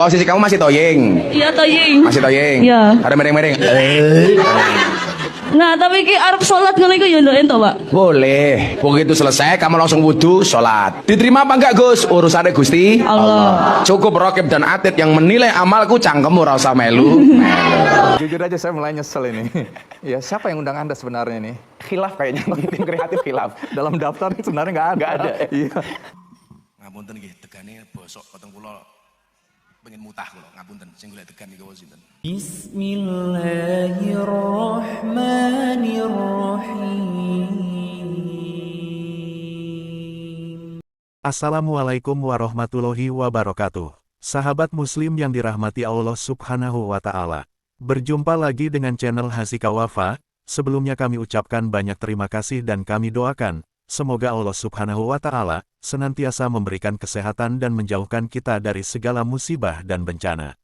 Posisi kamu masih toying? Iya toying. Masih toying? Iya. Ada mereng-mereng? Nah tapi ki arep sholat ngono iku ya ndoken to, Pak? Boleh. Begitu selesai kamu langsung wudhu, sholat. Diterima apa enggak Gus? Urusannya Gusti Allah. Cukup Rokib dan Atid yang menilai amalku, cangkemmu rasa melu. Jujur aja saya mulai nyesel ini. Ya siapa yang undang Anda sebenarnya ini? Khilaf kayaknya, tim kreatif khilaf. Dalam daftar ini sebenarnya nggak ada. Nggak ada. Iya. Ngapunten nggih, tegane bosok potong kula pengen mutah kula, ngapunten sing golek tegan niku sinten. Bismillahirrahmanirrahim. Assalamualaikum warahmatullahi wabarakatuh. Sahabat muslim yang dirahmati Allah subhanahu wa ta'ala. Berjumpa lagi dengan channel Hasika Wafa. Sebelumnya kami ucapkan banyak terima kasih dan kami doakan, semoga Allah subhanahu wa ta'ala senantiasa memberikan kesehatan dan menjauhkan kita dari segala musibah dan bencana.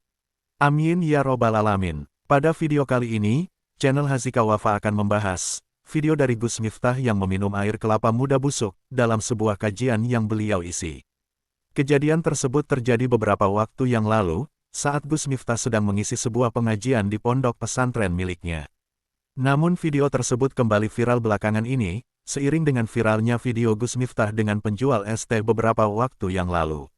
Amin ya robbal alamin. Pada video kali ini, channel Hasika Wafa akan membahas video dari Gus Miftah yang meminum air kelapa muda busuk dalam sebuah kajian yang beliau isi. Kejadian tersebut terjadi beberapa waktu yang lalu, saat Gus Miftah sedang mengisi sebuah pengajian di pondok pesantren miliknya. Namun video tersebut kembali viral belakangan ini, seiring dengan viralnya video Gus Miftah dengan penjual es teh beberapa waktu yang lalu.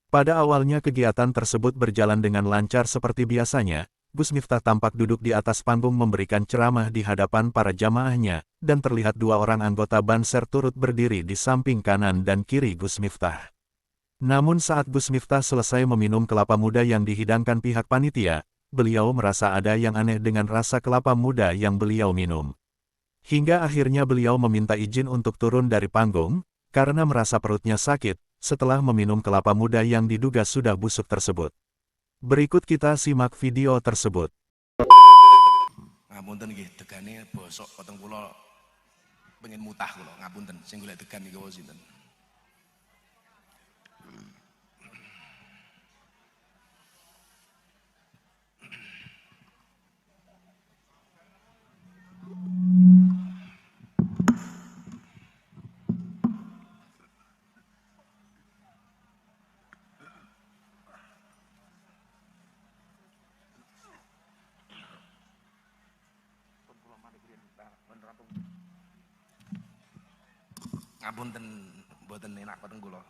Pada awalnya kegiatan tersebut berjalan dengan lancar seperti biasanya, Gus Miftah tampak duduk di atas panggung memberikan ceramah di hadapan para jamaahnya, dan terlihat dua orang anggota Banser turut berdiri di samping kanan dan kiri Gus Miftah. Namun saat Gus Miftah selesai meminum kelapa muda yang dihidangkan pihak panitia, beliau merasa ada yang aneh dengan rasa kelapa muda yang beliau minum. Hingga akhirnya beliau meminta izin untuk turun dari panggung, karena merasa perutnya sakit, setelah meminum kelapa muda yang diduga sudah busuk tersebut. Berikut kita simak video tersebut. Ngapunten nggih, tegane bosok potong kula pengen mutah kula, ngapunten sing golek tegan niku sinten. Ngapunten mboten enak potong kula.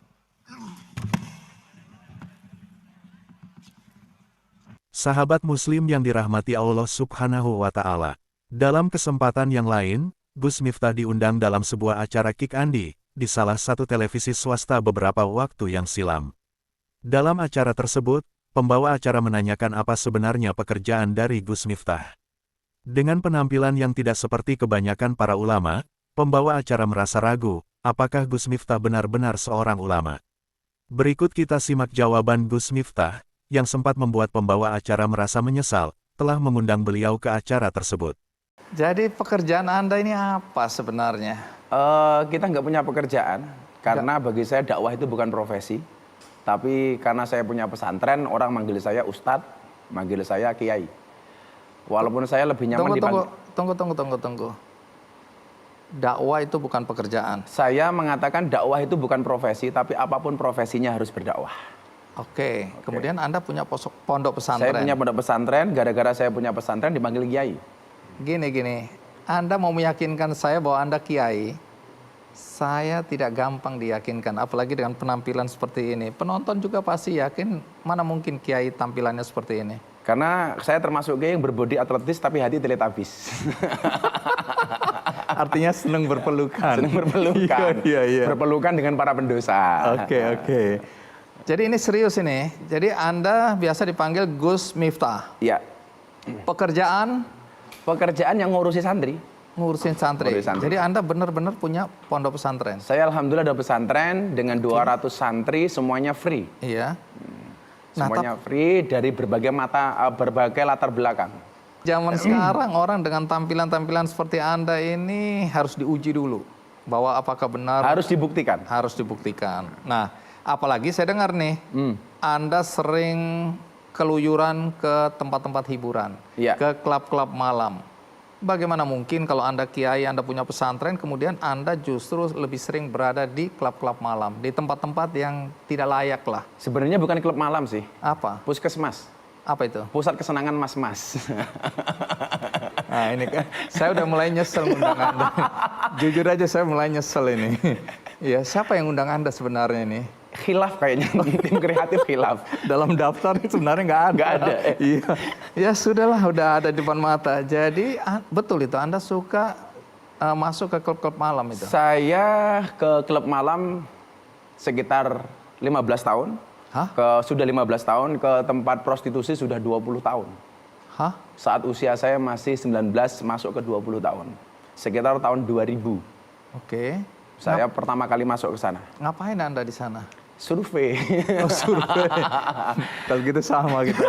Sahabat muslim yang dirahmati Allah subhanahu wa ta'ala. Dalam kesempatan yang lain, Gus Miftah diundang dalam sebuah acara Kick Andi, di salah satu televisi swasta beberapa waktu yang silam. Dalam acara tersebut, pembawa acara menanyakan apa sebenarnya pekerjaan dari Gus Miftah. Dengan penampilan yang tidak seperti kebanyakan para ulama, pembawa acara merasa ragu, apakah Gus Miftah benar-benar seorang ulama. Berikut kita simak jawaban Gus Miftah, yang sempat membuat pembawa acara merasa menyesal, telah mengundang beliau ke acara tersebut. Jadi pekerjaan Anda ini apa sebenarnya? Kita nggak punya pekerjaan, karena bagi saya dakwah itu bukan profesi. Tapi karena saya punya pesantren, orang manggil saya ustadz, manggil saya kiai. Walaupun saya lebih nyaman dipanggil. Tunggu. Dakwah itu bukan pekerjaan. Saya mengatakan dakwah itu bukan profesi, tapi apapun profesinya harus berdakwah. Oke. Kemudian Anda punya pondok pesantren. Saya punya pondok pesantren, gara-gara saya punya pesantren dipanggil kiai. Gini. Anda mau meyakinkan saya bahwa Anda kiai, saya tidak gampang diyakinkan, apalagi dengan penampilan seperti ini. Penonton juga pasti yakin, mana mungkin kiai tampilannya seperti ini. Karena saya termasuk kiai yang berbodi atletis tapi hati teletabis. Artinya senang berpelukan. Senang berpelukan. Iya. Berpelukan dengan para pendosa. Oke. Jadi ini serius ini. Jadi Anda biasa dipanggil Gus Miftah. Iya. Pekerjaan yang ngurusi santri. Ngurusin santri. Ngurusin santri. Jadi Anda benar-benar punya pondok pesantren. Saya alhamdulillah ada pesantren dengan 200 santri, semuanya free. Iya. Semuanya free dari berbagai latar belakang. Zaman sekarang orang dengan tampilan-tampilan seperti Anda ini harus diuji dulu bahwa apakah benar. Harus dibuktikan. Harus dibuktikan. Nah, apalagi saya dengar nih, Anda sering keluyuran ke tempat-tempat hiburan, Iya. ke klub-klub malam. Bagaimana mungkin kalau Anda kiai, Anda punya pesantren, kemudian Anda justru lebih sering berada di klub-klub malam, di tempat-tempat yang tidak layak lah. Sebenarnya bukan klub malam sih, Apa? puskesmas, Apa itu? pusat kesenangan mas-mas. Nah ini kan, saya udah mulai nyesel ngundang Anda. Jujur aja saya mulai nyesel ini. Ya, siapa yang undang Anda sebenarnya ini? Khilaf kayaknya, tim kreatif khilaf. Dalam daftar sebenarnya nggak ada. Nggak ada. Iya. Ya sudahlah, udah ada di depan mata. Jadi betul itu, Anda suka masuk ke klub-klub malam itu? Saya ke klub malam sekitar 15 tahun. Hah? Sudah 15 tahun, ke tempat prostitusi sudah 20 tahun. Hah? Saat usia saya masih 19, masuk ke 20 tahun. Sekitar tahun 2000. Oke. Saya pertama kali masuk ke sana. Ngapain Anda di sana? Survei. Oh, survei. Kalau gitu sama gitu.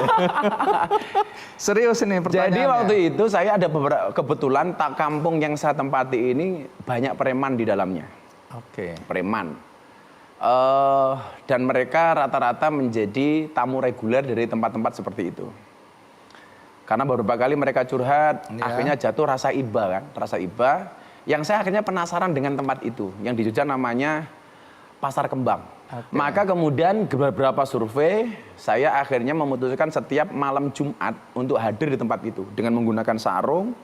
Serius ini pertanyaannya. Jadi waktu itu saya ada beberapa, kebetulan kampung yang saya tempati ini banyak preman di dalamnya. Oke. Preman. Dan mereka rata-rata menjadi tamu reguler dari tempat-tempat seperti itu. Karena beberapa kali mereka curhat, Ya. akhirnya jatuh rasa iba kan, rasa iba. Yang saya akhirnya penasaran dengan tempat itu, yang di Jogja namanya Pasar Kembang. Oke. Maka kemudian beberapa survei, saya akhirnya memutuskan setiap malam Jumat untuk hadir di tempat itu. Dengan menggunakan sarung,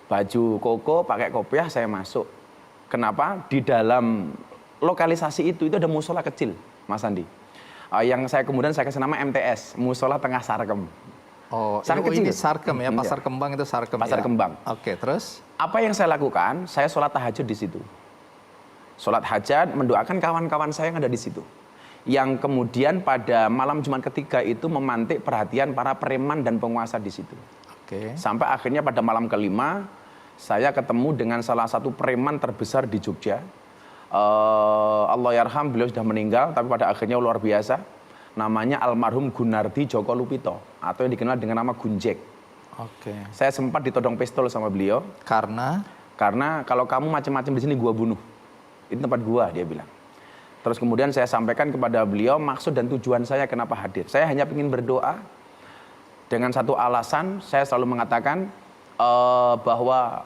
baju koko, pakai kopiah, saya masuk. Kenapa? Di dalam lokalisasi itu ada musola kecil, Mas Andi. Yang saya kemudian saya kasih nama MTS, Musola Tengah Sarkem. Oh, Sangat ini kecil. Sarkem ya, Pasar Iya. Kembang itu Sarkem Pasar ya? Kembang. Oke, terus? Apa yang saya lakukan? Saya sholat tahajud di situ. Sholat hajat, mendoakan kawan-kawan saya yang ada di situ. Yang kemudian pada malam Jumat ketiga itu memantik perhatian para preman dan penguasa di situ. Oke. Sampai akhirnya pada malam kelima, saya ketemu dengan salah satu preman terbesar di Jogja. Allahyarham, beliau sudah meninggal, tapi pada akhirnya luar biasa. Namanya almarhum Gunardi Joko Lupito, atau yang dikenal dengan nama Gunjek. Oke. Saya sempat ditodong pistol sama beliau, Karena? karena kalau kamu macam-macam di sini gua bunuh. Ini tempat gua, dia bilang. Terus kemudian saya sampaikan kepada beliau maksud dan tujuan saya kenapa hadir. Saya hanya ingin berdoa dengan satu alasan. Saya selalu mengatakan bahwa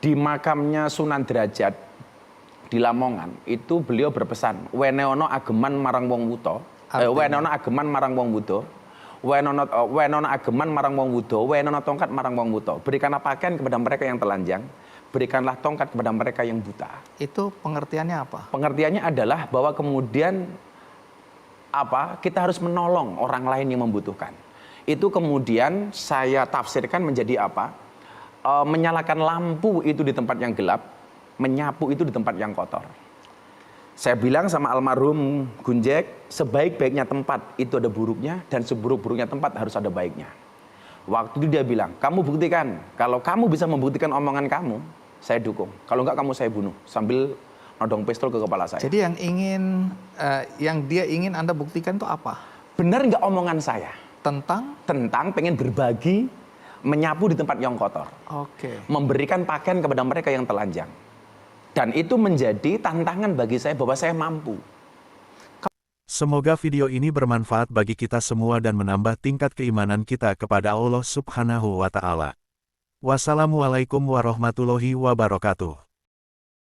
di makamnya Sunan Derajat di Lamongan itu beliau berpesan, weneono ageman marang wong wuto, weneono ageman marang wong wudo, wenono ageman marang wong wudo, wenono tongkat marang wong wuto. Berikanlah pakaian kepada mereka yang telanjang, berikanlah tongkat kepada mereka yang buta. Itu pengertiannya apa? Pengertiannya adalah bahwa kemudian kita harus menolong orang lain yang membutuhkan. Itu kemudian saya tafsirkan menjadi menyalakan lampu itu di tempat yang gelap, menyapu itu di tempat yang kotor. Saya bilang sama almarhum Gunjek, sebaik-baiknya tempat itu ada buruknya, dan seburuk-buruknya tempat harus ada baiknya. Waktu itu dia bilang, kamu buktikan, kalau kamu bisa membuktikan omongan kamu, saya dukung. Kalau enggak kamu saya bunuh, sambil nodong pistol ke kepala saya. Jadi yang dia ingin Anda buktikan itu apa? Benar nggak omongan saya? Tentang? Tentang pengen berbagi, menyapu di tempat yang kotor. Oke. Memberikan pakaian kepada mereka yang telanjang. Dan itu menjadi tantangan bagi saya bahwa saya mampu. Semoga video ini bermanfaat bagi kita semua dan menambah tingkat keimanan kita kepada Allah Subhanahu wa Ta'ala. Wassalamualaikum warahmatullahi wabarakatuh.